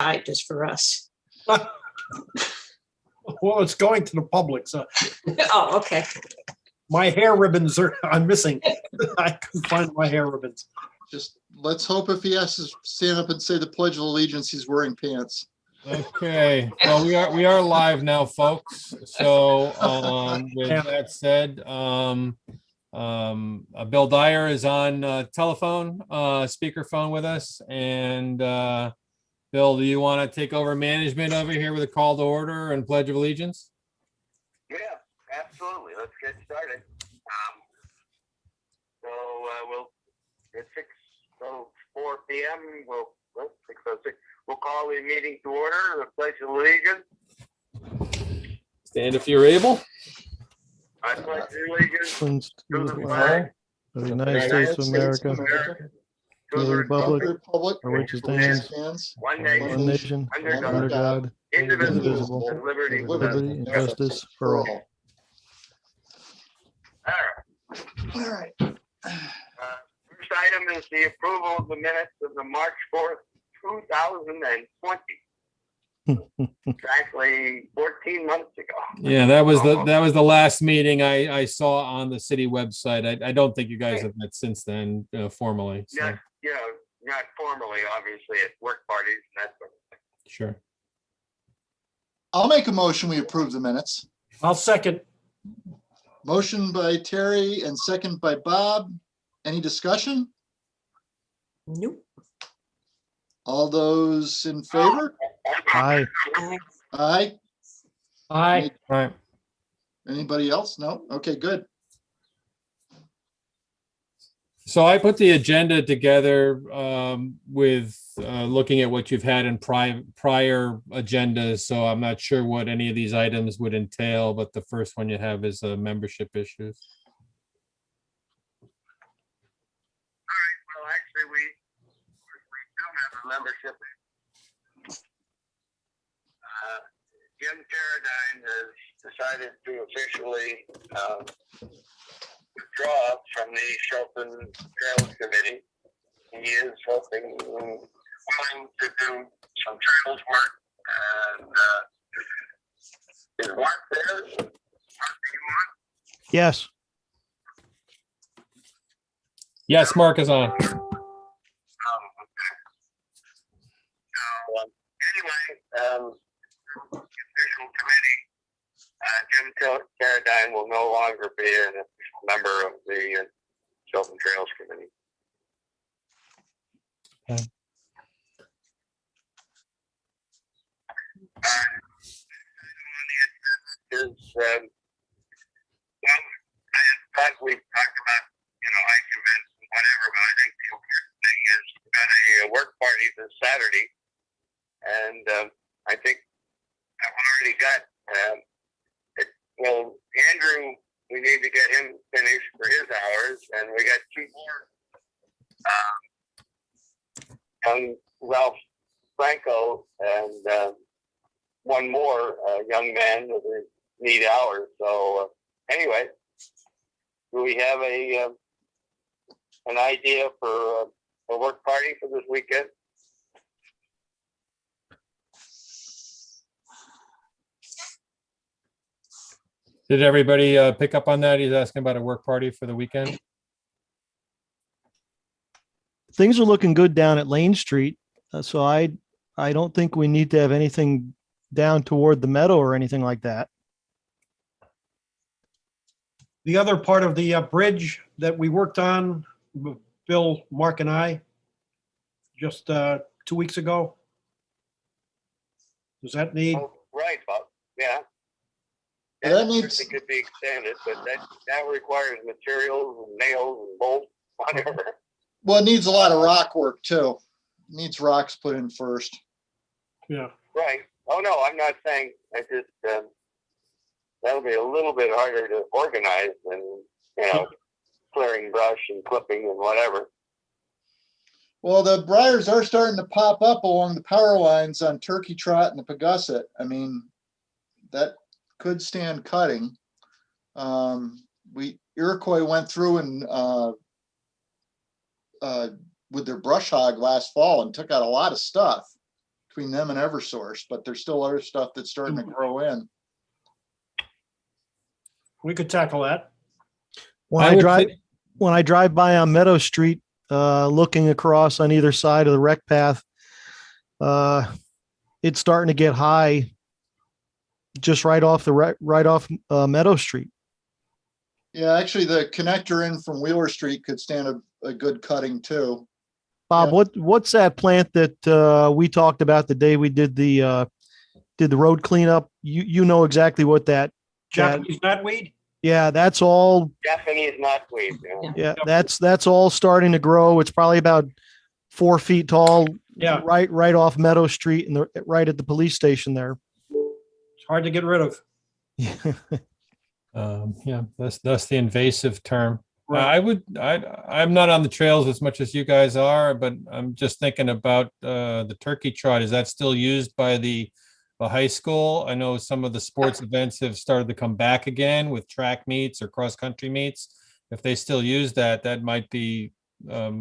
tied just for us. Well, it's going to the public, so Oh, okay. my hair ribbons I'm missing. I couldn't find my hair ribbons. Just let's hope if he has to stand up and say the Pledge of Allegiance, he's wearing pants. Okay, well, we are live now, folks. So with that said, Bill Dyer is on telephone, speakerphone with us. And Bill, do you want to take over management over here with a call to order and Pledge of Allegiance? Yeah, absolutely. Let's get started. At 6:04 p.m. We'll 6:06. We'll call the meeting to order. The Pledge of Allegiance. Stand if you're able. I pledge allegiance To to the flag of the United States of America, to the republic Republic for which it stands, one one nation, under under God, God, indivisible, with liberty and liberty and justice for all. All right. First item is the approval of the minutes of the March 4th, 2020. Exactly 14 months ago. Yeah, that was the last meeting I saw on the city website. I don't think you guys have met since then formally. So. Not formally, obviously, at work parties and that sort of thing. Sure. I'll make a motion. We approve the minutes. I'll second. Motion by Terry and second by Bob. Any discussion? Nope. All those in favor? Aye. Aye. Aye. All right. Anybody else? No? Okay, good. So I put the agenda together with looking at what you've had in prior agendas. So I'm not sure what any of these items would entail, but the first one you have is membership issues. Well, actually, we don't have a membership. Jim Carradine has decided to officially withdraw from the Shelton Trails Committee. He is hoping, willing to do some trails work. And is Mark there? Mark, do you want? Yes. Yes, Mark is on. Okay. So, anyway, the official committee, Jim Carradine will no longer be an official member of the Shelton Trails Committee. Okay. We've talked about, ice events and whatever, but I think the important thing is we've got a work party this Saturday. And I think I've already got, Andrew, we need to get him finished for his hours, and we got two more, young Ralph Franco and one more young man that need hours. So anyway, do we have an idea for a work party for this weekend? Did everybody pick up on that? He's asking about a work party for the weekend. Things are looking good down at Lane Street. So I don't think we need to have anything down toward the meadow or anything like that. The other part of the bridge that we worked on, Bill, Mark and I, just 2 weeks ago. Does that need? Oh, right, Bob. Yeah. That needs- certainly could be extended, but that requires materials and nails and bolts, whatever. Well, it needs a lot of rock work too. It needs rocks put in first. Yeah. Right. Oh, no, I'm not saying, I just, that'll be a little bit harder to organize than, clearing brush and clipping and whatever. Well, the briars are starting to pop up along the power lines on Turkey Trot and the Pagusset. I mean, that could stand cutting. Iroquois went through and with their brush hog last fall and took out a lot of stuff. between them and Eversource, but there's still other stuff that's starting to grow in. We could tackle that. When I I would drive, thi- when I drive by on Meadow Street, looking across on either side of the rec path, it's starting to get high just right off Meadow Street. Yeah, actually, the connector in from Wheeler Street could stand a good cutting too. Bob, Yeah. what's that plant that we talked about the day we did the road cleanup? You know exactly what that. Japanese knotweed? Yeah, that's all. Japanese knotweed. Yeah, that's all starting to grow. It's probably about 4 feet tall. Yeah. Right off Meadow Street and right at the police station there. It's hard to get rid of. Yeah, that's the invasive term. Right. I'm not on the trails as much as you guys are, but I'm just thinking about the turkey trot. Is that still used by the high school? I know some of the sports events have started to come back again with track meets or cross country meets. If they still use that, that might be a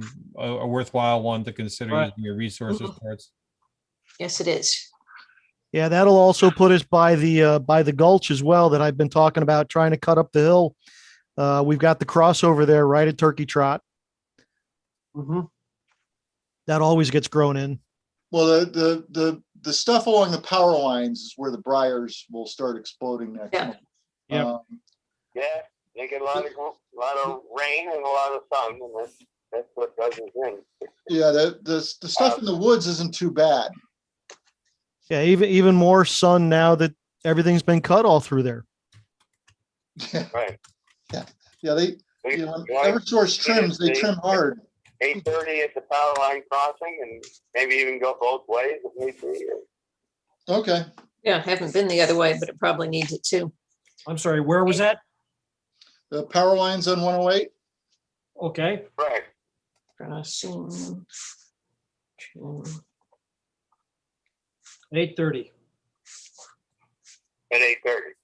worthwhile one to consider Right. using your resources towards. Yes, it is. Yeah, that'll also put us by the gulch as well that I've been talking about trying to cut up the hill. We've got the crossover there right at Turkey Trot. Mhm. That always gets grown in. Well, the stuff along the power lines is where the briars will start exploding next Yeah. month. Yep. Yeah, they get a lot of rain and a lot of sun, and that's what does it in. Yeah, the stuff in the woods isn't too bad. Yeah, even more sun now that everything's been cut all through there. Right. Yeah, they, We- you know, you wanna Eversource trims, they see- trim hard. 8:30 at the power line crossing, and maybe even go both ways if need be. Okay. Yeah, haven't been the other way, but it probably needs it too. I'm sorry, where was that? The power lines on 108. Okay, Right. Crossing. 8:30. At 8:30.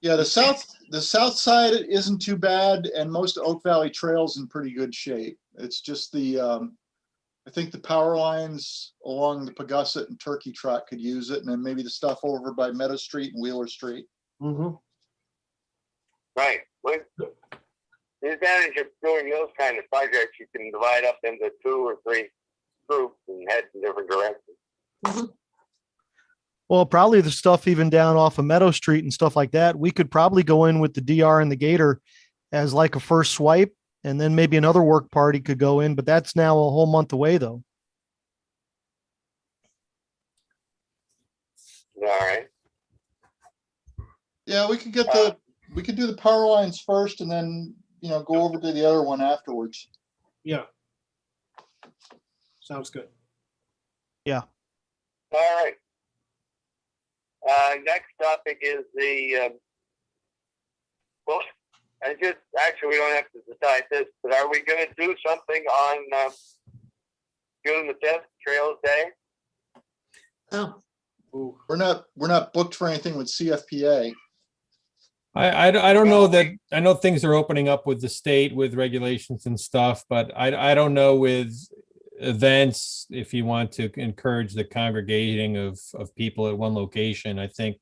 Yeah, the south side isn't too bad, and most Oak Valley Trail's in pretty good shape. It's just I think the power lines along the Pagusset and Turkey Trot could use it, and then maybe the stuff over by Meadow Street and Wheeler Street. Mm-hmm. Right. Well, the advantage of doing those kind of projects, you can divide up into 2 or 3 groups and head in different directions. Well, probably the stuff even down off of Meadow Street and stuff like that. We could probably go in with the DR and the Gator as like a first swipe, and then maybe another work party could go in, but that's now a whole month away though. All right. Yeah, we could do the power lines first, and then go over to the other one afterwards. Yeah. Sounds good. All right. Next topic is well, actually, we don't have to decide this, but are we going to do something on June the 5th, Trails Day? Oh, Ooh. We're not booked for anything with CFPA. I don't know that, I know things are opening up with the state with regulations and stuff, but I don't know with events, if you want to encourage the congregating of people at one location. I think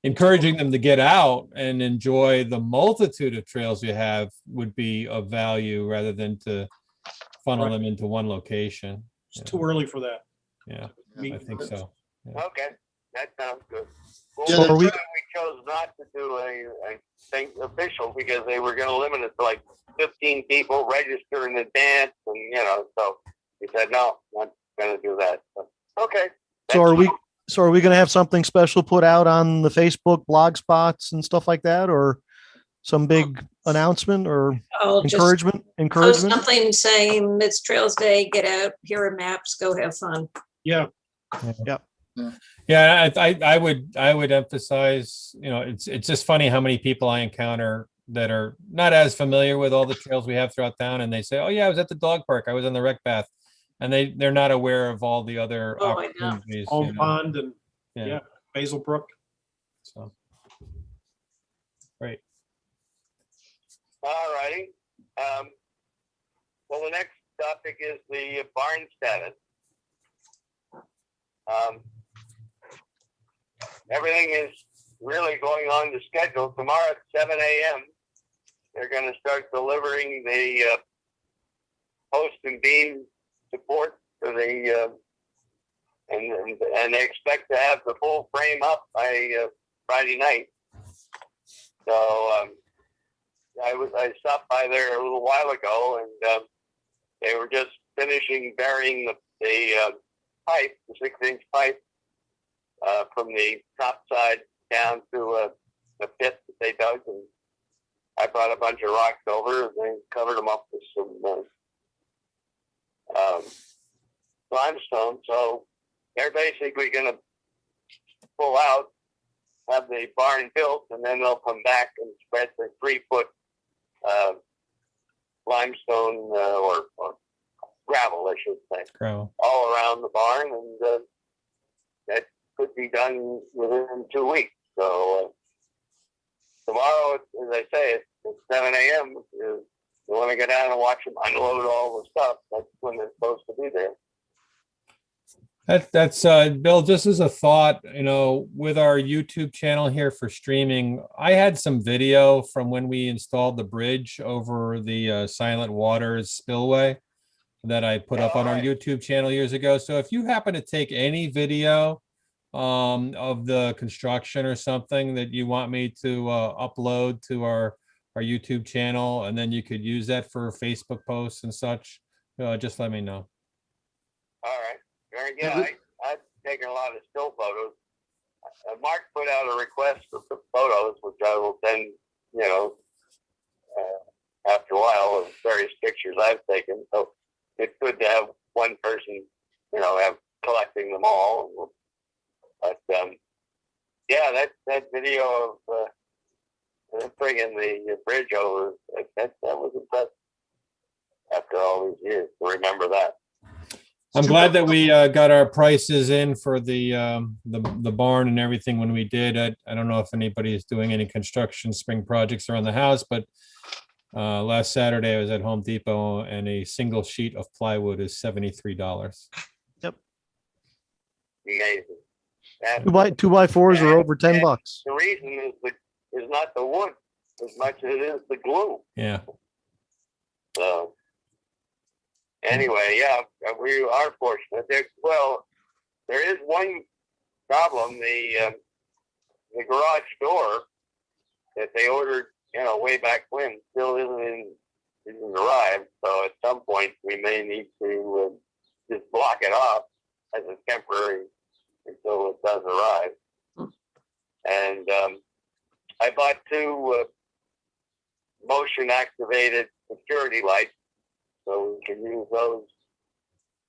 encouraging them to get out and enjoy the multitude of trails you have would be of value rather than to funnel them into one location. It's too early for that. Yeah, Me- I think so. Okay, that sounds good. Well, Yeah, So are we- we chose not to do a thing official because they were going to limit it to like 15 people register in advance, and so we said no, not going to do that. So, okay. So are we going to have something special put out on the Facebook blog spots and stuff like that, or some big announcement or I'll just encouragement? post Encouragement? something saying it's Trails Day, get out, here are maps, go have fun. Yeah. Yeah, I would emphasize, it's just funny how many people I encounter that are not as familiar with all the trails we have throughout town, and they say, "Oh yeah, I was at the dog park, I was on the rec path," and they're not aware of all the other Oh, I know. opportunities. Home Pond and Yeah. Basil Brook. So great. All righty. Well, the next topic is the barn status. Everything is really going on the schedule. Tomorrow at 7 a.m., they're going to start delivering the post and beam support for the, and they expect to have the full frame up by Friday night. So I stopped by there a little while ago, and they were just finishing burying the pipe, the 6-inch pipe, from the top side down to the pit that they dug, and I brought a bunch of rocks over and they covered them up with some limestone. So they're basically going to pull out, have the barn built, and then they'll come back and spread the 3-foot limestone or gravel, I should say, Gravel. all around the barn, and that could be done within 2 weeks. So tomorrow, as I say, it's 7 a.m. If you want to go down and watch them unload all the stuff, that's when they're supposed to be there. That's Bill, just as a thought, with our YouTube channel here for streaming, I had some video from when we installed the bridge over the Silent Waters spillway that I put up on our YouTube channel years ago. So if you happen to take any video of the construction or something that you want me to upload to our YouTube channel, and then you could use that for Facebook posts and such, just let me know. All right. Very good. I've taken a lot of still photos. Mark put out a request for photos, which I will send, after a while, of various pictures I've taken. So it's good to have one person, have collecting them all. But yeah, that video of bringing the bridge over, that was impressive. After all these years, to remember that. I'm glad that we got our prices in for the barn and everything when we did. I don't know if anybody is doing any construction spring projects around the house, but last Saturday I was at Home Depot and a single sheet of plywood is $73. Yep. Amazing. And 2x4s are over $10. the reason is not the wood as much as it is the glue. Yeah. So anyway, yeah, we are fortunate. There is one problem. The garage door that they ordered, way back when, still isn't arrived. So at some point, we may need to just block it off as a temporary until it does arrive. And I bought 2 motion-activated security lights, so we can use those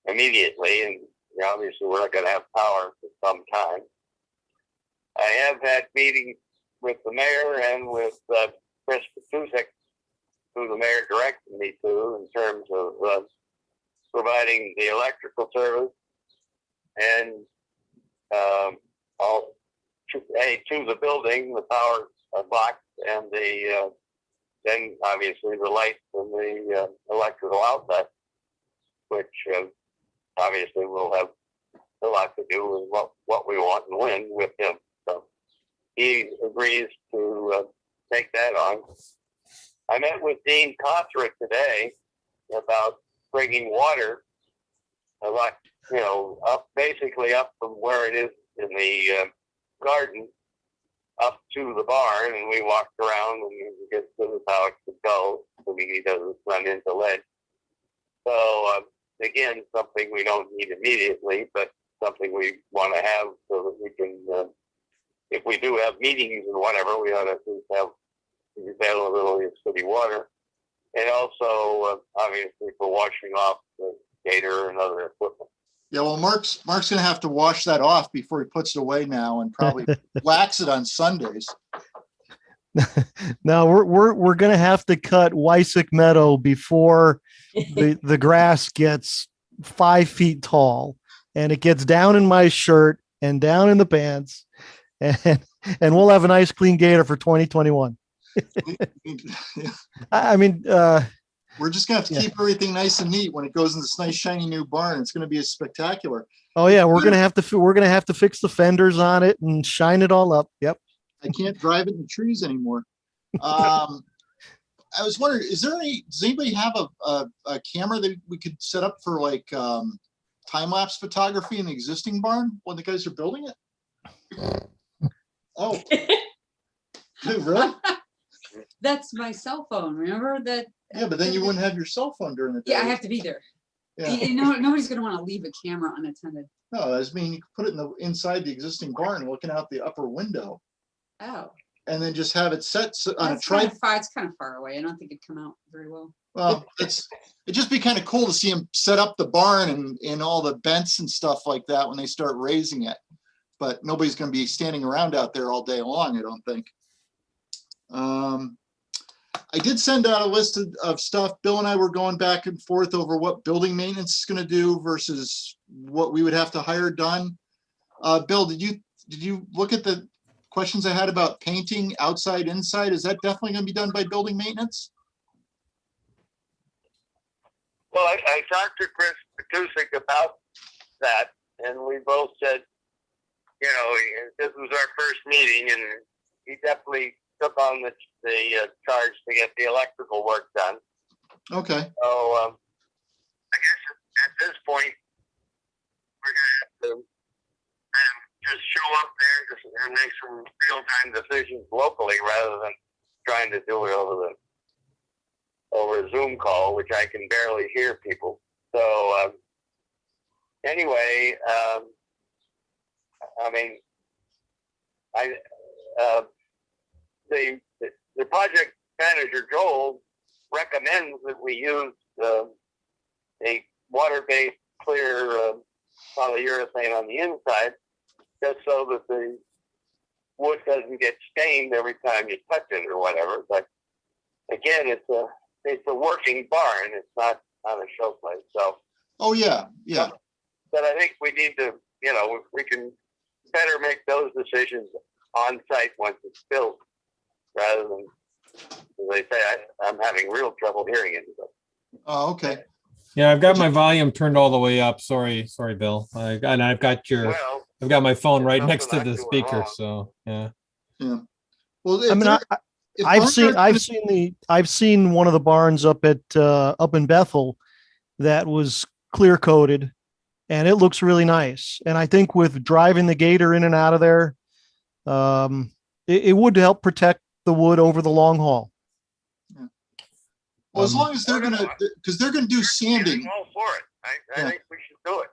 immediately. And obviously, we're not going to have power for some time. I have had meetings with the mayor and with Chris Patusek, who the mayor directed me to, in terms of providing the electrical service and all to the building, the power box, and then obviously the lights and the electrical outlet, which obviously will have a lot to do with what we want and when with him. So he agrees to take that on. I met with Dean Cawthra today about bringing water a lot, basically up from where it is in the garden up to the barn, and we walked around and we get to how it could go so he doesn't run into lead. So again, something we don't need immediately, but something we want to have so that we can, if we do have meetings and whatever, we ought to at least have the availability of city water, and also obviously for washing off the gator and other equipment. Yeah, well, Mark's gonna have to wash that off before he puts it away now, and probably wax it on Sundays. Now we're gonna have to cut Wysick Meadow before the grass gets 5 feet tall, and it gets down in my shirt and down in the pants, and we'll have a nice clean gator for 2021. I mean, we're just gonna have to keep everything nice and neat when it goes in this nice shiny new barn. It's gonna be spectacular. Oh yeah, we're gonna have to fix the fenders on it and shine it all up. Yep. I can't drive it in the trees anymore. I was wondering, does anybody have a camera that we could set up for like time-lapse photography in the existing barn when the guys are building it? Oh, really? That's my cell phone. Remember that? Yeah, but then you wouldn't have your cell phone during the day. Yeah, I have to be there. Yeah. You know, nobody's gonna want to leave a camera unattended. No, I mean, you could put it inside the existing barn, looking out the upper window, Oh, and then just have it set on a that's kind tripod. of far. It's kind of far away. I don't think it'd come out very well. Well, it'd just be kind of cool to see them set up the barn and all the vents and stuff like that when they start raising it. But nobody's going to be standing around out there all day long, I don't think. I did send out a list of stuff. Bill and I were going back and forth over what building maintenance is going to do versus what we would have to hire done. Bill, did you look at the questions I had about painting outside, inside? Is that definitely going to be done by building maintenance? Well, I talked to Chris Patusik about that, and we both said, you know, this was our first meeting, and he definitely took on the charge to get the electrical work done. Okay. So I guess at this point, we're gonna have to just show up there and make some real-time decisions locally rather than trying to do it over a Zoom call, which I can barely hear people. So anyway, I mean, the project manager, Joel, recommends that we use a water-based clear polyurethane on the inside, just so that the wood doesn't get stained every time you touch it or whatever. But again, it's a working barn. It's not on a show place. So. Oh yeah, yeah. But I think we need to, you know, we can better make those decisions on site once it's built, rather than, as they say, I'm having real trouble hearing it. Oh, okay. Yeah, I've got my volume turned all the way up. Sorry, Bill. And I've got Well, I've got my phone right something next to I'm the doing speaker. wrong. So yeah. Yeah. Well, I mean, I've seen one of the barns up in Bethel that was clear coated, and it looks really nice. And I think with driving the gator in and out of there, it would help protect the wood over the long haul. well, as long as they're because they're gonna do sanding. I'm all for it. I think we should do it.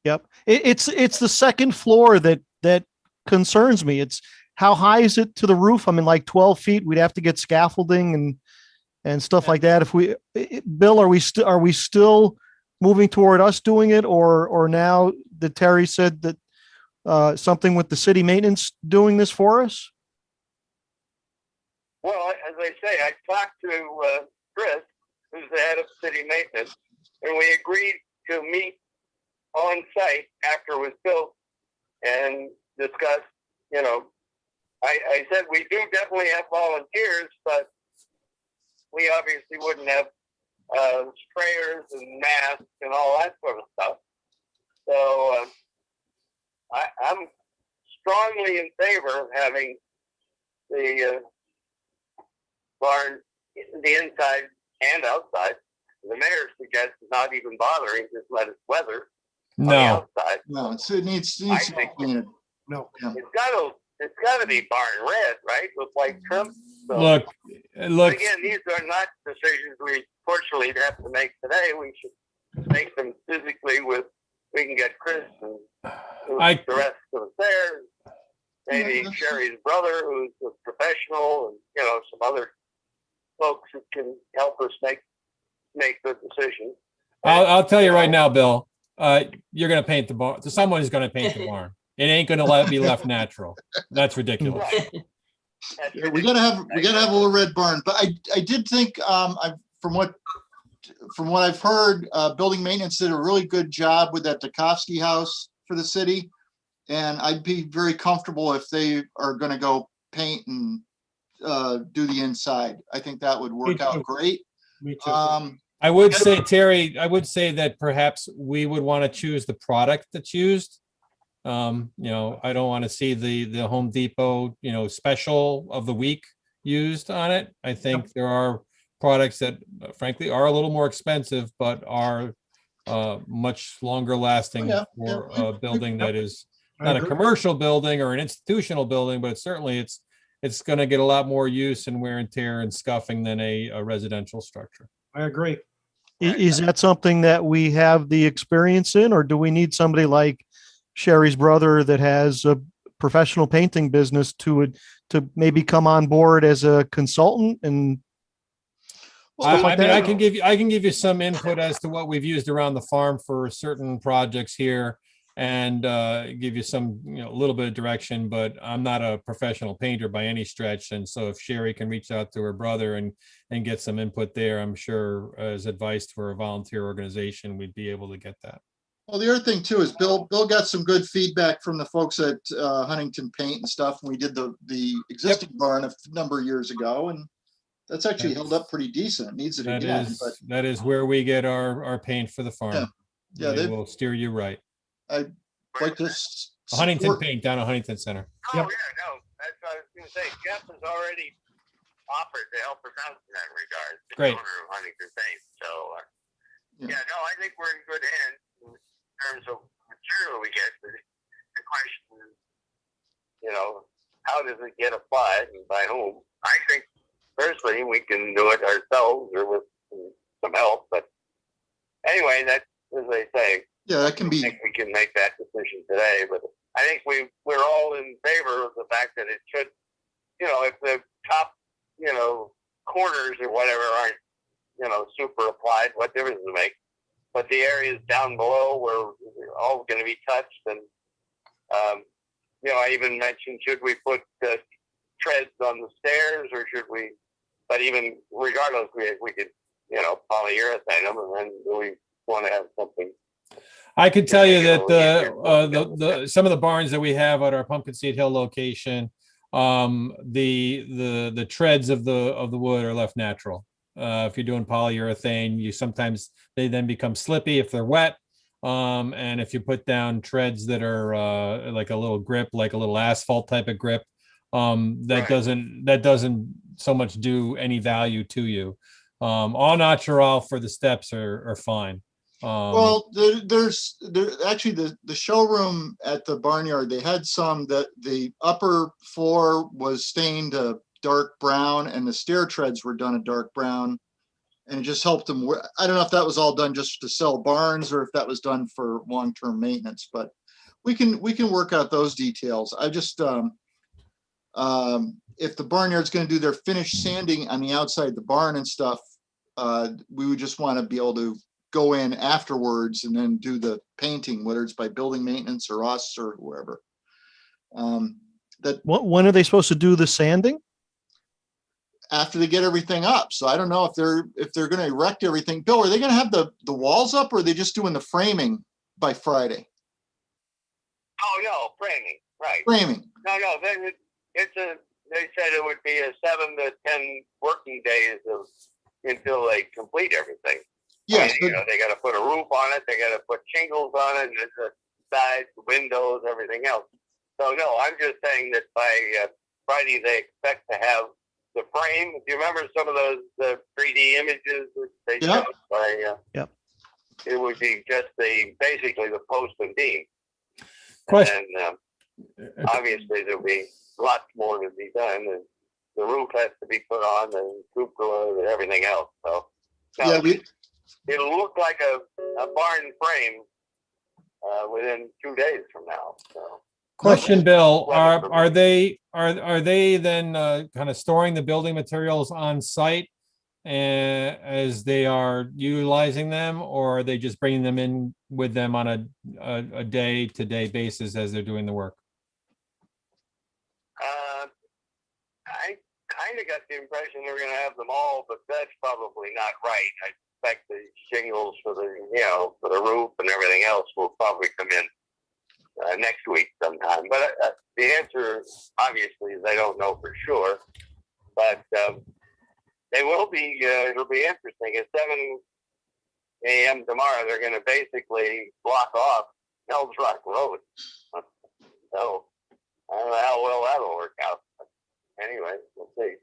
Yep. It's the second floor that concerns me. It's how high is it to the roof? I mean, like 12 feet. We'd have to get scaffolding and stuff like that. Bill, are we still moving toward us doing it, or now that Terry said that something with the city maintenance doing this for us? Well, as I say, I talked to Chris, who's the head of city maintenance, and we agreed to meet on site after it was built and discuss, you know, I said we do definitely have volunteers, but we obviously wouldn't have sprayers and masks and all that sort of stuff. So I'm strongly in favor of having the barn, the inside and outside. The mayor suggests not even bothering, just let it weather on the No, No, outside. it needs to I be think cleaned. No. Yeah. It's got to be barn red, right, with white trim. So, look, again, these are not decisions we fortunately have to make today. We should make them physically we can get Chris and the rest of us there. Maybe Yeah, Sherry's brother, who's a professional, and, you know, some other folks who can help us make good decisions. I'll tell you right now, Bill, you're going to paint the barn. Someone is going to paint the barn. It ain't going to be left natural. That's ridiculous. Right. That's Yeah, we gotta have a little red barn, but I did think from what I've heard, building maintenance did a really good job with that Dukovsky house for the city, and I'd be very comfortable if they are going to go paint and do the inside. I think that would work out great. Me too. I would say, Terry, I would say that perhaps we would want to choose the product that's used. I don't want to see the Home Depot, special of the week used on it. I think there are products that frankly are a little more expensive, but are much longer lasting Yeah, for yeah. a building that is I not a agree. commercial building or an institutional building, but certainly it's going to get a lot more use and wear and tear and scuffing than a residential structure. I agree. Is that something that we have the experience in, or do we need somebody like Sherry's brother that has a professional painting business to maybe come on board as a consultant and stuff like that? I can give you some input as to what we've used around the farm for certain projects here and give you some, a little bit of direction, but I'm not a professional painter by any stretch. And so if Sherry can reach out to her brother and get some input there, I'm sure as advice for a volunteer organization, we'd be able to get that. Well, the other thing too is Bill got some good feedback from the folks at Huntington Paint and stuff when we did the existing barn a number of years ago, and that's actually held up pretty decent. It needs it again, but That is where we get our paint for the farm. Yeah, They they've- will steer you right. I'd like to Huntington support- Paint down at Huntington Center. Oh, Yep. yeah, no, that's what I was gonna say. Jeff has already offered to help us out in that regard. The Great. owner of Huntington Paint. So, Yeah. yeah, no, I think we're in good hands in terms of material we get. The question is, how does it get applied and by whom? I think personally we can do it ourselves or with some help, but anyway, that's as they say. Yeah, that can I be. think we can make that decision today, but I think we're all in favor of the fact that it should, if the top, corners or whatever aren't, super applied, what difference does it make? But the areas down below where they're all going to be touched, and I even mentioned, should we put treads on the stairs, or should we? But even regardless, we could, polyurethane them, and then we want to have something. I can tell you that the some of the barns that we have at our Pumpkin Seed Hill location, the treads of the wood are left natural. If you're doing polyurethane, sometimes they then become slippy if they're wet. And if you put down treads that are like a little grip, like a little asphalt type of grip, that doesn't so much do any value to you. All natural for the steps are fine. Well, there's actually the showroom at the barnyard. They had some that the upper floor was stained a dark brown, and the stair treads were done a dark brown, and it just helped them. I don't know if that was all done just to sell barns or if that was done for long-term maintenance, but we can work out those details. I just if the barnyard's going to do their finished sanding on the outside the barn and stuff, we would just want to be able to go in afterwards and then do the painting, whether it's by building maintenance or us or whoever. When are they supposed to do the sanding? After they get everything up. So I don't know if they're going to erect everything. Bill, are they going to have the walls up, or are they just doing the framing by Friday? Oh no, framing, right? Framing. No, they said it would be a 7 to 10 working days until they complete everything. Yes. I mean, they got to put a roof on it. They got to put shingles on it, the sides, windows, everything else. So no, I'm just saying that by Friday they expect to have the frame. Do you remember some of those 3D images that they showed? Yep. It would be just basically the post and beam. Question. And obviously there'll be lots more to be done, and the roof has to be put on, and cupola and everything else. So no, Yeah, it'll look like a barn frame within 2 days from now. So. Question, Bill, are they then kind of storing the building materials on site as they are utilizing them, or are they just bringing them in with them on a day-to-day basis as they're doing the work? I kind of got the impression they're going to have them all, but that's probably not right. I expect the shingles for the roof and everything else will probably come in next week sometime. But the answer, obviously, is I don't know for sure. But they will be. It'll be interesting. A a.m. tomorrow, they're going to basically block off Hells Rock Road. So I don't know how well that'll work out. But anyway, we'll see.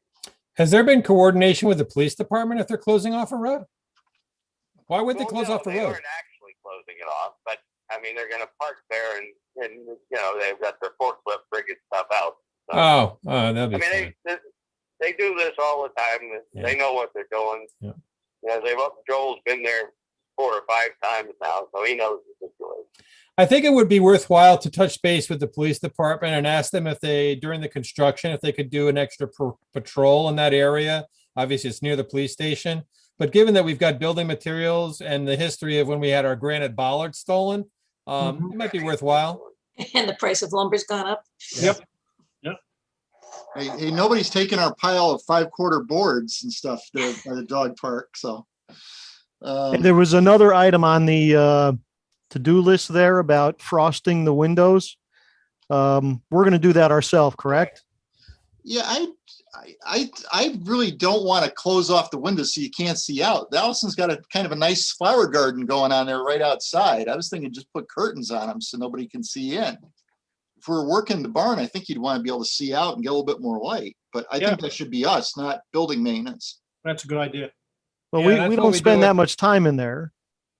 Has there been coordination with the police department if they're closing off a road? Why would they Well, close no, off the they road? aren't actually closing it off, but I mean, they're going to park there and you know, they've got their forklift bringing stuff out. So, Oh, that'd I be mean, fine. they do this all the time. They Yeah. know what they're doing. Yeah. You know, Joel's been there 4 or 5 times now, so he knows the situation. I think it would be worthwhile to touch base with the police department and ask them if they, during the construction, if they could do an extra patrol in that area. Obviously, it's near the police station, but given that we've got building materials and the history of when we had our granite bollard stolen, it might be worthwhile. And the price of lumber's gone up. Yep. Hey, nobody's taking our pile of 5/4 boards and stuff there by the dog park, so. And there was another item on the to-do list there about frosting the windows. We're going to do that ourselves, correct? Yeah, I really don't want to close off the windows so you can't see out. Allison's got a kind of a nice flower garden going on there right outside. I was thinking just put curtains on them so nobody can see in. If we're working the barn, I think you'd want to be able to see out and get a little bit more light, but I think that should be us, not building maintenance. That's a good idea. Well, Yeah, we that's what don't we spend do. that much time in there.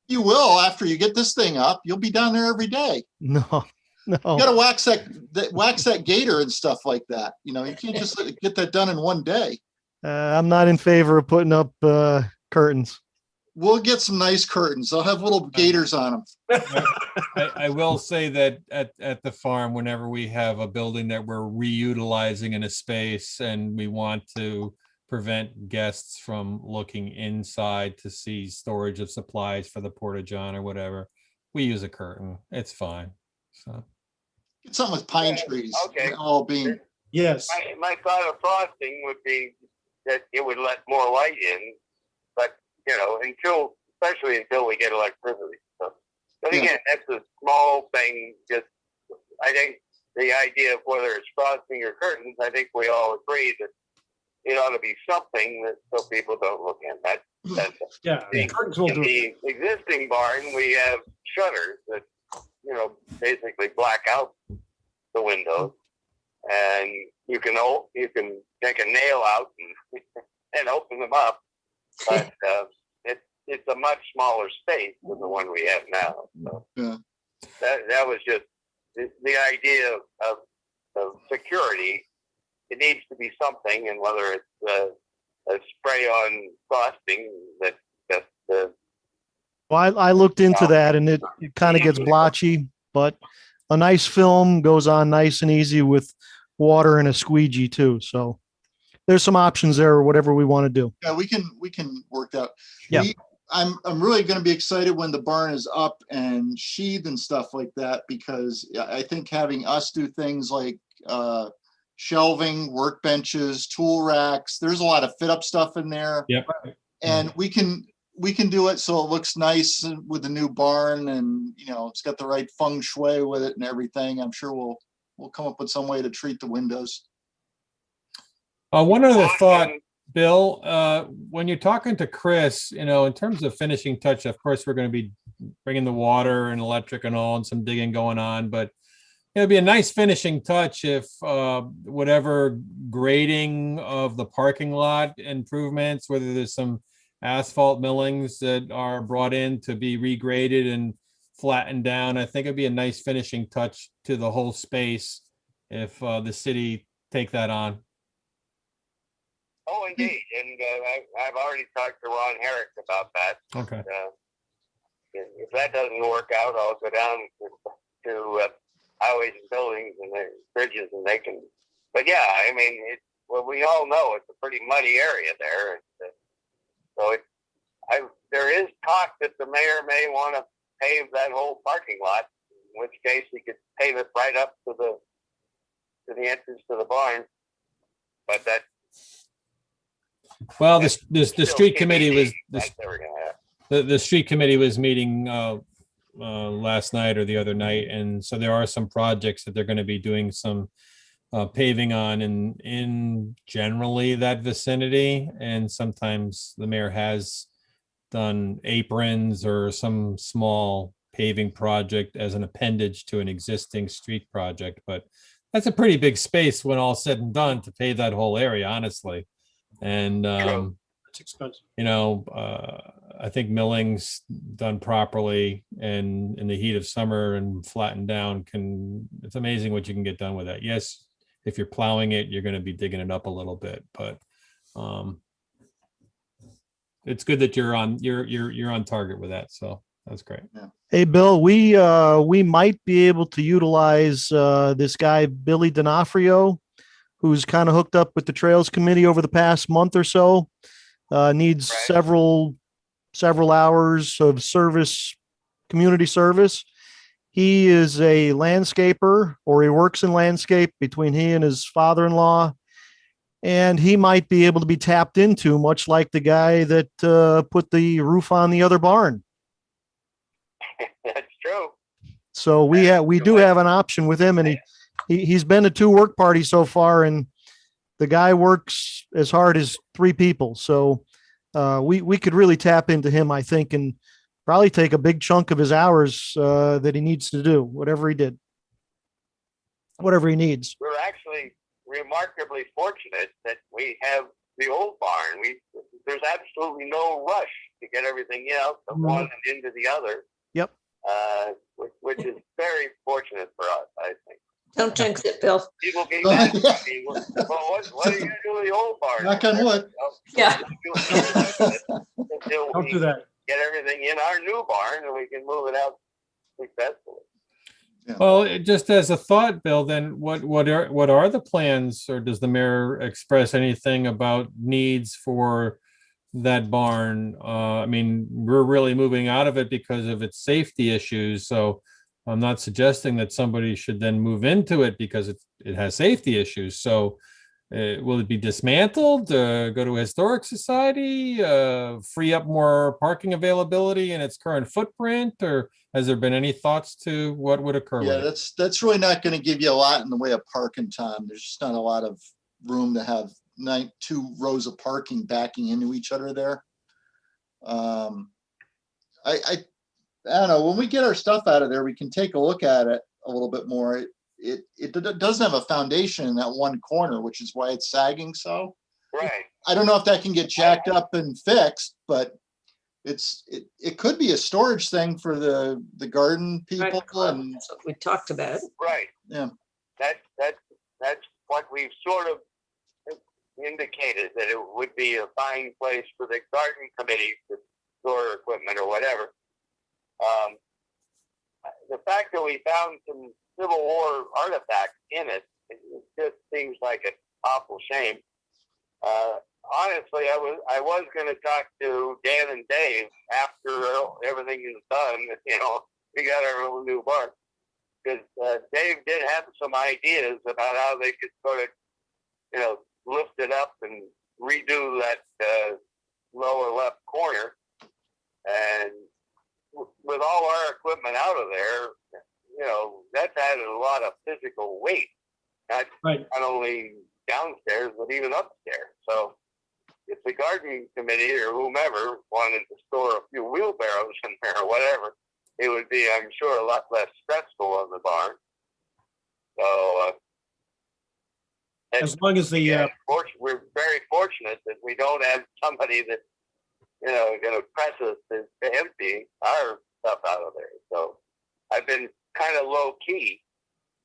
You will after you get this thing up. You'll be down there every day. No, You no. gotta wax that gator and stuff like that. You know, you can't just get that done in one day. I'm not in favor of putting up curtains. We'll get some nice curtains. They'll have little gators on them. I will say that at the farm, whenever we have a building that we're reutilizing in a space and we want to prevent guests from looking inside to see storage of supplies for the porta-john or whatever, we use a curtain. It's fine. So Get something with pine trees. Okay. All being, Yes. My thought of frosting would be that it would let more light in, but you know, especially until we get electricity. So, but Yeah. again, that's a small thing. Just I think the idea of whether it's frosting or curtains, I think we all agree that it ought to be something that so people don't look in. That's Yeah. the- Curtains will in do it. the existing barn, we have shutters that, you know, basically black out the windows, and you can take a nail out and open them up, but it's a much smaller space than the one we have now. So Yeah. that was just the idea of security. It needs to be something, and whether it's a spray-on frosting that Well, I looked into that and it kind of gets blotchy, but a nice film goes on nice and easy with water and a squeegee too. So there's some options there, or whatever we want to do. yeah, we can work that. Yeah. I'm really going to be excited when the barn is up and sheathed and stuff like that, because I think having us do things like shelving, workbenches, tool racks, there's a lot of fit up stuff in there. Yep. And we can do it so it looks nice with the new barn, and you know, it's got the right feng shui with it and everything. I'm sure we'll come up with some way to treat the windows. one other thought, Bill, when you're talking to Chris, you know, in terms of finishing touch, of course, we're going to be bringing the water and electric and all, and some digging going on, but it'd be a nice finishing touch if whatever grading of the parking lot improvements, whether there's some asphalt millings that are brought in to be regraded and flattened down, I think it'd be a nice finishing touch to the whole space if the city take that on. Oh, indeed, and I've already talked to Ron Herrick about that. Okay. If that doesn't work out, I'll go down to highways and buildings and the bridges, and they can. But yeah, I mean, well, we all know it's a pretty muddy area there, so there is talk that the mayor may want to pave that whole parking lot, in which case he could pave it right up to the entrance to the barn. But that. Well, the street committee was That's never gonna happen. the street committee was meeting last night or the other night, and so there are some projects that they're going to be doing some paving on in generally that vicinity, and sometimes the mayor has done aprons or some small paving project as an appendage to an existing street project, but that's a pretty big space when all said and done to pave that whole area, honestly. And, It's expensive. I think milling's done properly and in the heat of summer and flattened down it's amazing what you can get done with that. Yes, if you're plowing it, you're going to be digging it up a little bit, but it's good that you're on target with that. So that's great. Hey, Bill, we might be able to utilize this guy, Billy D'Onofrio, who's kind of hooked up with the Trails Committee over the past month or so. Needs Right. several hours of service, community service. He is a landscaper, or he works in landscape between he and his father-in-law. And he might be able to be tapped into, much like the guy that put the roof on the other barn. That's true. So we do have an option with him, and he's been to 2 work parties so far, and the guy works as hard as 3 people. So we could really tap into him, I think, and probably take a big chunk of his hours that he needs to do, whatever he needs. We're actually remarkably fortunate that we have the old barn. There's absolutely no rush to get everything out of one and into the other. Yep. Which is very fortunate for us, I think. Don't jinx it, Bill. People be mad at me. Well, what are you gonna do with the old barn? Knock on wood. Yeah. Until Don't we do that. get everything in our new barn and we can move it out successfully. Well, just as a thought, Bill, then what are the plans, or does the mayor express anything about needs for that barn? I mean, we're really moving out of it because of its safety issues. So I'm not suggesting that somebody should then move into it because it has safety issues. So will it be dismantled, go to a historic society, free up more parking availability in its current footprint, or has there been any thoughts to what would occur? Yeah, with it? that's really not going to give you a lot in the way of parking, Tom. There's just not a lot of room to have 2 rows of parking backing into each other there. I don't know. When we get our stuff out of there, we can take a look at it a little bit more. It doesn't have a foundation in that one corner, which is why it's sagging so. Right. I don't know if that can get jacked up and fixed, but it could be a storage thing for the garden people. And That's what we talked about. Right. Yeah. That's what we've sort of indicated, that it would be a fine place for the garden committee to store equipment or whatever. The fact that we found some Civil War artifacts in it just seems like an awful shame. Honestly, I was going to talk to Dan and Dave after everything is done. We got our little new barn, because Dave did have some ideas about how they could sort of, lift it up and redo that lower left corner. And with all our equipment out of there, that's added a lot of physical weight, not only downstairs, but even upstairs. So if the gardening committee or whomever wanted to store a few wheelbarrows in there or whatever, it would be, I'm sure, a lot less stressful on the barn. So As long as the, we're very fortunate that we don't have somebody that, going to press us to empty our stuff out of there. So I've been kind of low key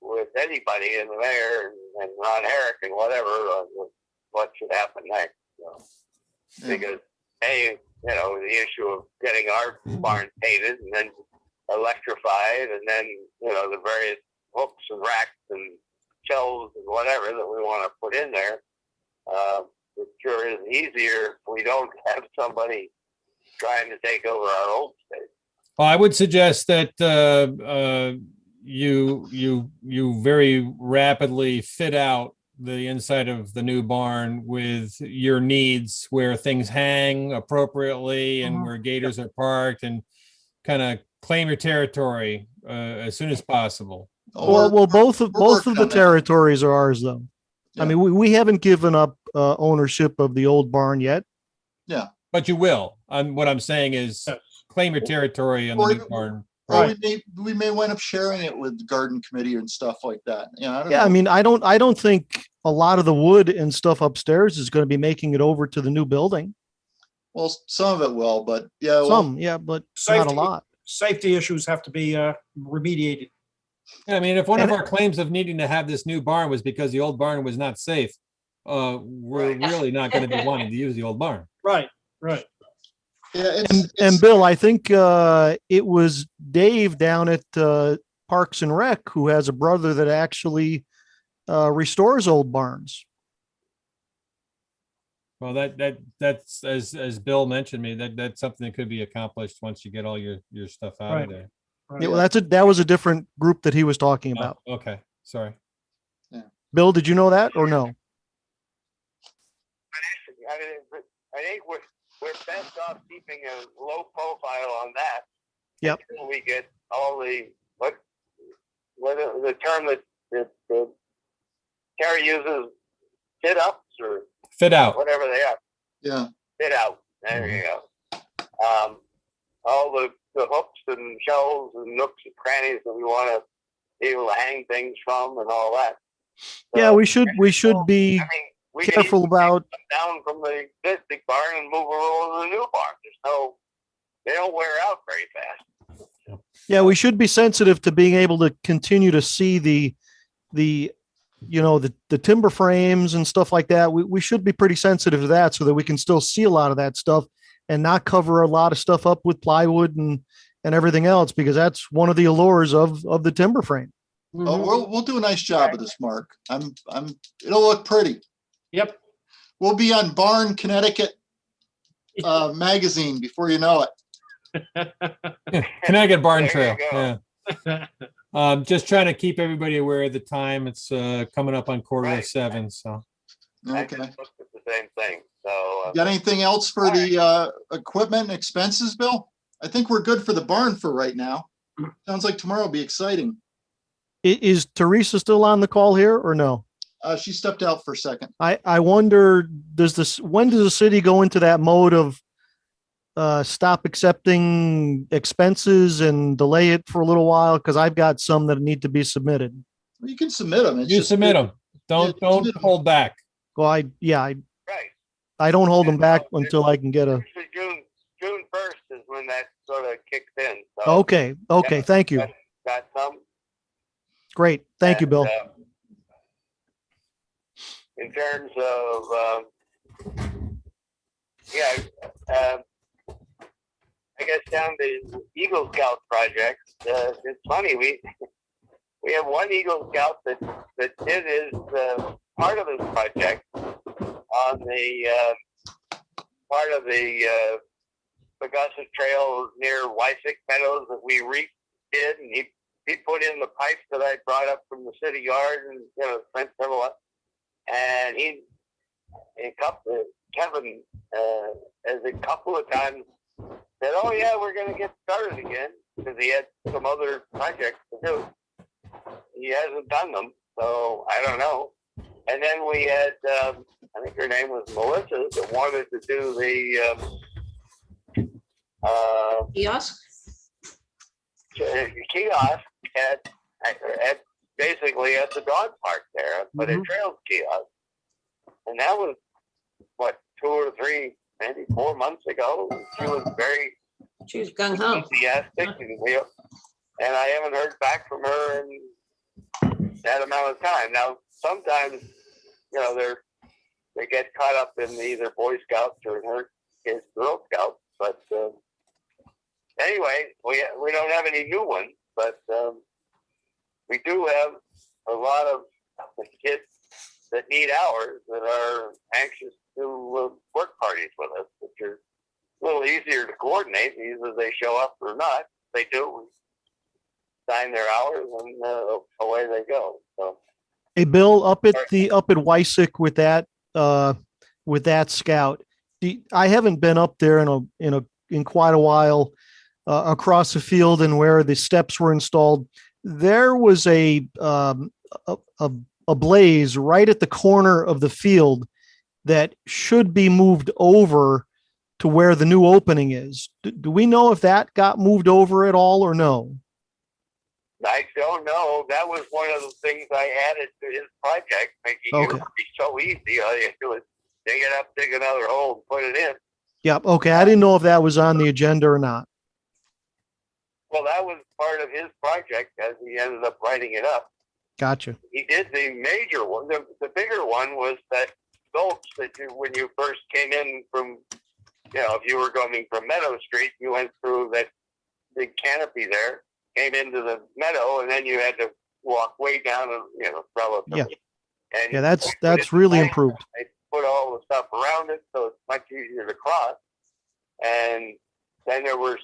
with anybody in the mayor and Ron Herrick and whatever on what should happen next. Because the issue of getting our barn painted and then electrified, and then the various hooks and racks and shelves and whatever that we want to put in there. It sure is easier if we don't have somebody trying to take over our old space. Well, I would suggest that you very rapidly fit out the inside of the new barn with your needs, where things hang appropriately and where gators are parked, and kind of claim your territory as soon as possible. Well, both of the territories are ours, though. Yeah. I mean, we haven't given up ownership of the old barn yet. But you will. what I'm saying is Yes. claim your territory on the Or- new barn. Or Right. we may wind up sharing it with the garden committee and stuff like that. You know, I don't Yeah, I know. mean, I don't think a lot of the wood and stuff upstairs is going to be making it over to the new building. Well, some of it will, but yeah, well, Some, yeah, but not a Safety. lot. Safety issues have to be remediated. Yeah, I mean, if one of And- our claims of needing to have this new barn was because the old barn was not safe, we're Right. really not going to be wanting to use the old barn. Right, right. yeah, And Bill, I think it was Dave down at Parks and Rec who has a brother that actually restores old barns. Well, that's as Bill mentioned me, that's something that could be accomplished once you get all your stuff out Right. of there. Right. Yeah, well, that was a different group that he was talking Oh, about. okay, sorry. Bill, did you know that or no? I think we're best off keeping a low profile on that. Yep. Until we get all the what the term that Terry uses, fit ups or Fit out. whatever they are. yeah, Fit out. There you go. All the hooks and shelves and nooks and crannies that we want to be able to hang things from and all that. Yeah, So, we should be I mean, we can careful easily about. take them down from the existing barn and move them over to the new barn. They don't wear out very fast. Yeah, we should be sensitive to being able to continue to see the timber frames and stuff like that. We should be pretty sensitive to that so that we can still see a lot of that stuff and not cover a lot of stuff up with plywood and everything else, because that's one of the allures of the timber frame. oh, we'll do a nice job of this, Mark. It'll look pretty. Yep. We'll be on Barn Connecticut magazine before you know it. Connecticut Barn There Trail. you Yeah. Just trying to keep everybody aware of the time. It's coming up on 6:45, so. I Okay. just looked at the same thing. So Got anything else for the equipment and expenses, Bill? I think we're good for the barn for right now. Sounds like tomorrow will be exciting. Is Teresa still on the call here or no? She stepped out for a second. I wonder, when does the city go into that mode of stop accepting expenses and delay it for a little while? Because I've got some that need to be submitted. You can submit them. You submit them. Don't submit 'em. hold back. Well, right. I don't hold them back until I can get a. Usually June 1st is when that sort of kicks in. So Okay. Yeah. Thank you. got some. Great. Thank you, And, Bill. In terms of, I guess down the Eagle Scout project, it's funny, we have one Eagle Scout that did his part of his project on the part of the Augusta Trail near Wysick Meadows that we redid, and he put in the pipes that I brought up from the city yard and spent several. And Kevin, as a couple of times said, "Oh yeah, we're going to get started again," because he had some other projects to do. He hasn't done them, so I don't know. And then we had, I think her name was Melissa, that wanted to do the Kiosk? kiosk at basically at the dog park there, but a trails kiosk. And that was, 2 or 3, maybe 4 months ago. She was very She was gung ho. enthusiastic, and I haven't heard back from her in that amount of time. Now, sometimes, they get caught up in either Boy Scouts or in her case, Girl Scouts. But anyway, we don't have any new ones, but we do have a lot of kids that need hours that are anxious to work parties with us, which are a little easier to coordinate. Either they show up or not. If they do, we sign their hours and away they go. So, Hey, Bill, up at Wysick with that scout. I haven't been up there in quite a while, across the field and where the steps were installed. There was a blaze right at the corner of the field that should be moved over to where the new opening is. Do we know if that got moved over at all or no? I don't know. That was one of the things I added to his project, making it Okay. would be so easy. All you do is dig it up, dig another hole, and put it in. Yep. Okay. I didn't know if that was on the agenda or not. Well, that was part of his project as he ended up writing it up. Gotcha. He did the major one. The bigger one was that gulch that you, when you first came in from, if you were coming from Meadow Street, you went through that big canopy there, came into the meadow, and then you had to walk way down, relatively. Yeah. And Yeah, that's really improved. They put all the stuff around it, so it's much easier to cross. And then there was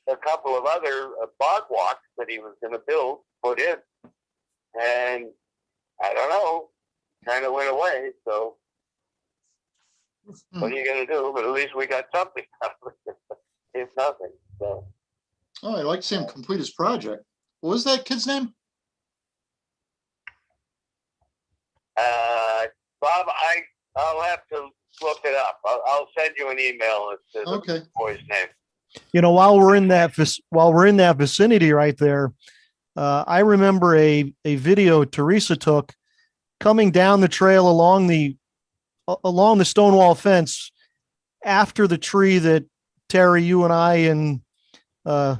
a couple of other bog walks that he was going to put in. And I don't know, kind of went away. So what are you going to do? But at least we got something out of it. It's nothing. So. Oh, I'd like to see him complete his project. What was that kid's name? Bob, I'll have to look it up. I'll send you an email as to Okay. the boy's name. While we're in that vicinity right there, I remember a video Teresa took coming down the trail along the Stonewall fence after the tree that Terry, you and I, and can't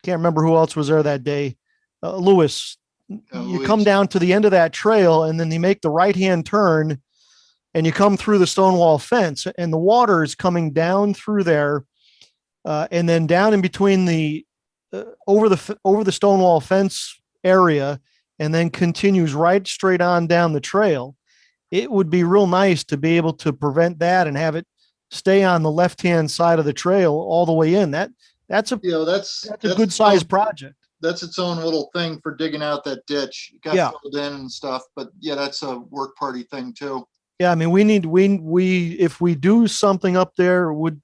remember who else was there that day. Lewis, you come down to the end of that trail and then you make the right-hand turn and you come through the Stonewall fence and the water is coming down through there. And then down in between over the Stonewall fence area, and then continues right straight on down the trail. It would be real nice to be able to prevent that and have it stay on the left-hand side of the trail all the way in. That's a good sized project. That's its own little thing for digging out that ditch. It got Yeah. filled in and stuff, but yeah, that's a work party thing too. Yeah, I mean, if we do something up there, would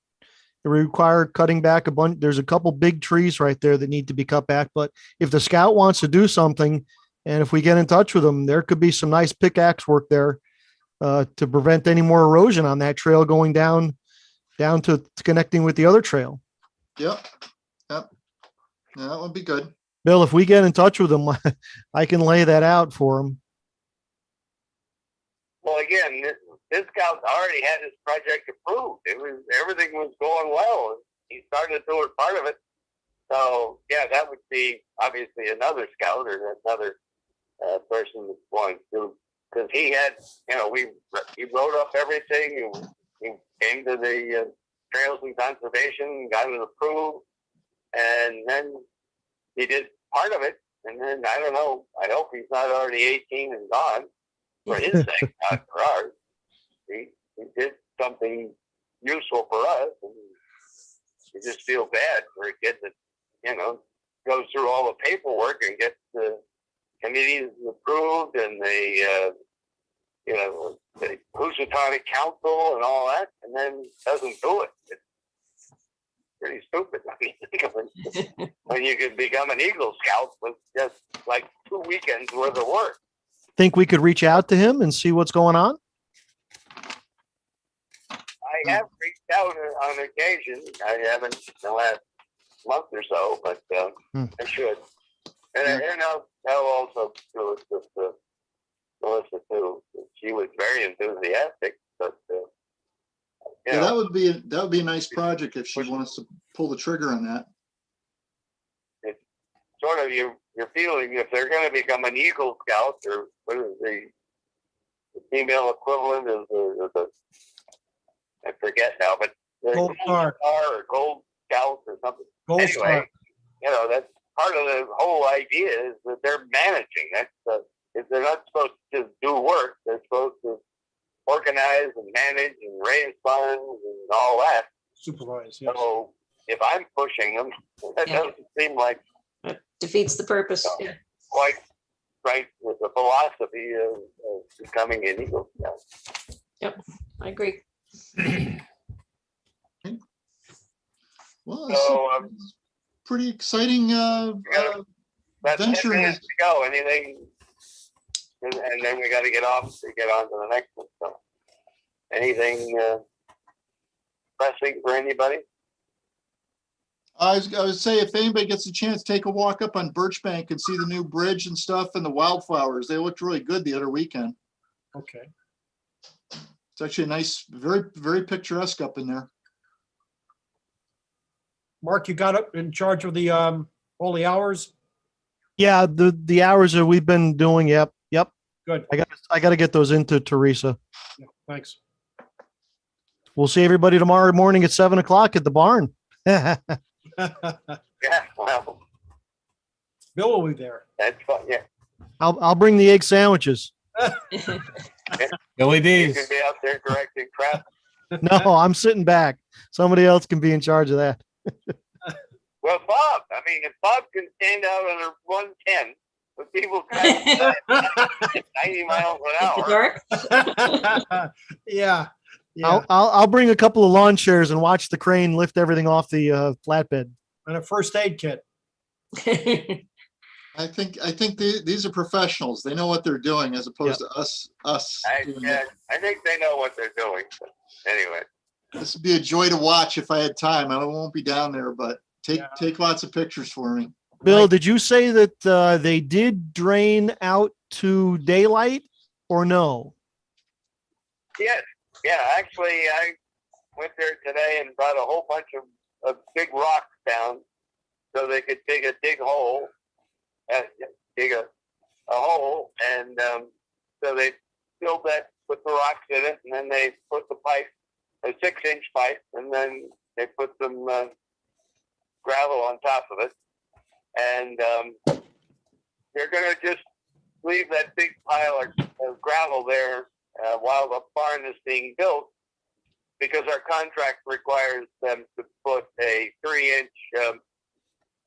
require cutting back a bunch. There's a couple big trees right there that need to be cut back. But if the scout wants to do something, and if we get in touch with them, there could be some nice pickaxe work there to prevent any more erosion on that trail going down to connecting with the other trail. Yep. Yeah, that would be good. Bill, if we get in touch with them, I can lay that out for them. Well, again, this scout already had his project approved. Everything was going well. He started doing part of it. So yeah, that would be obviously another scout or another person that's going to, because he had, he wrote up everything. He came to the Trails and Conservation, got it approved, and then he did part of it. And then I don't know. I hope he's not already 18 and gone. For his sake, not for ours. He did something useful for us, and you just feel bad for a kid that, goes through all the paperwork and gets the committees approved and the Housatonic Council and all that, and then doesn't do it. It's pretty stupid. I mean, when you could become an Eagle Scout with just like 2 weekends worth of work. Think we could reach out to him and see what's going on? I have reached out on occasion. I haven't in the last month or so, but I should. And I'll also do it with Melissa too. She was very enthusiastic, but Yeah, that would be a nice project if she wants to pull the trigger on that. It's sort of your feeling if they're going to become an Eagle Scout, or what is the female equivalent of the I forget now, but Gold Star. Or Gold Scout or something. Gold Anyway, Star. that's part of the whole idea is that they're managing. If they're not supposed to just do work, they're supposed to organize and manage and raise funds and all that. Supervise, yes. So if I'm pushing them, that Yeah. doesn't seem like That defeats the purpose. Yeah. quite right with the philosophy of becoming an Eagle Scout. I agree. Well, So, it's pretty exciting That's 10 venture. minutes to go. Anything, and then we got to get off to get on to the next one. So, anything pressing for anybody? I would say if anybody gets a chance, take a walk up on Birch Bank and see the new bridge and stuff and the wildflowers. They looked really good the other weekend. Okay. It's actually a nice, very, very picturesque up in there. Mark, you got up in charge of the, all the hours? Yeah, the hours that we've been doing. Yep. Good. I got to get those into Teresa. Yeah, thanks. We'll see everybody tomorrow morning at 7:00 at the barn. Yeah, well, Bill will be there. that's fun, yeah. I'll bring the egg sandwiches. Billy You D's. can be out there directing traffic. No, I'm sitting back. Somebody else can be in charge of that. Well, Bob, I mean, if Bob can stand out on a 110 with people driving at 90 miles an hour. Dark. Yeah. Yeah. I'll bring a couple of lawn chairs and watch the crane lift everything off the flatbed. And a first aid kit. I think these are professionals. They know what they're doing as opposed to us. doing it. I think they know what they're doing. But anyway, This would be a joy to watch if I had time. I won't be down there, but Yeah. take lots of pictures for me. Bill, did you say that they did drain out to daylight or no? yes, yeah. Actually, I went there today and brought a whole bunch of big rocks down so they could dig a hole, dig a hole, and so they filled that with the rocks in it, and then they put the pipe, a 6-inch pipe, and then they put some gravel on top of it, and they're going to just leave that big pile of gravel there while the barn is being built, because our contract requires them to put a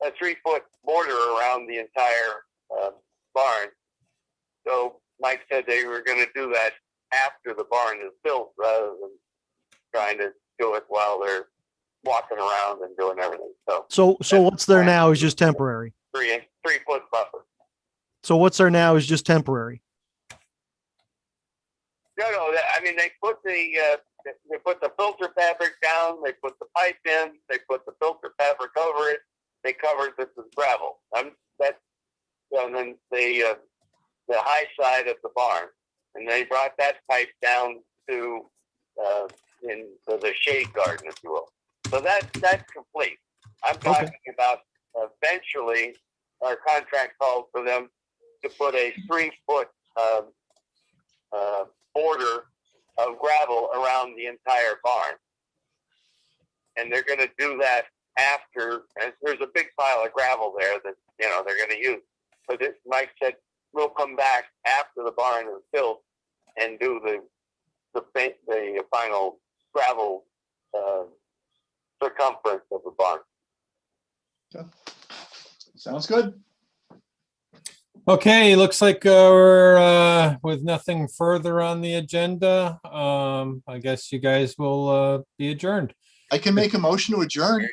3-foot border around the entire barn. So Mike said they were going to do that after the barn is built, rather than trying to do it while they're walking around and doing everything. So So what's there now is just temporary. 3-foot buffer. So what's there now is just temporary. No, I mean, they put the filter fabric down, they put the pipe in, they put the filter fabric over it, they covered it with gravel. And then the high side of the barn, and they brought that pipe down to into the shade garden, if you will. So that's complete. I'm talking about eventually our contract called for them to put a 3-foot border of gravel around the entire barn. And they're going to do that after, and there's a big pile of gravel there that, they're going to use. But Mike said, we'll come back after the barn is built and do the final gravel circumference of the barn. Sounds good. Okay, looks like we're with nothing further on the agenda. I guess you guys will be adjourned. I can make a motion to adjourn,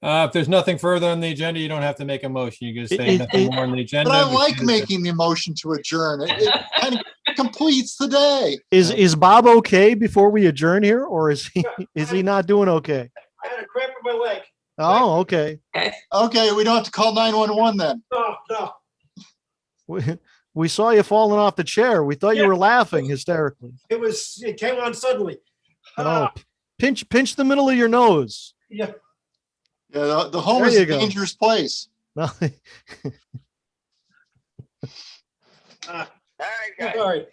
If there's nothing further on the agenda, you don't have to make a motion. You can say nothing more on the agenda. but I like making the motion to adjourn. It kind of completes the day. Is Bob okay before we adjourn here, or is he not doing okay? I had a cramp in my leg. Oh, okay. Okay, we don't have to call 911 then. No. We saw you falling off the chair. We thought you Yeah. were laughing hysterically. It came on suddenly. Oh, pinch the middle of your nose. Yeah. Yeah, the home There is a you go. dangerous place. No, All right, guys. All right.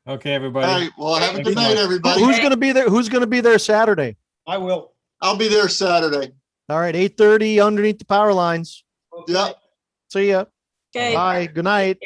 Okay, All everybody. right, well, have a Thanks good so night, much. everybody. who's gonna be there? Who's gonna be there Saturday? I will. I'll be there Saturday. All right, 8:30 underneath the power lines. Okay. Yeah. See ya. Okay. Bye. Good night.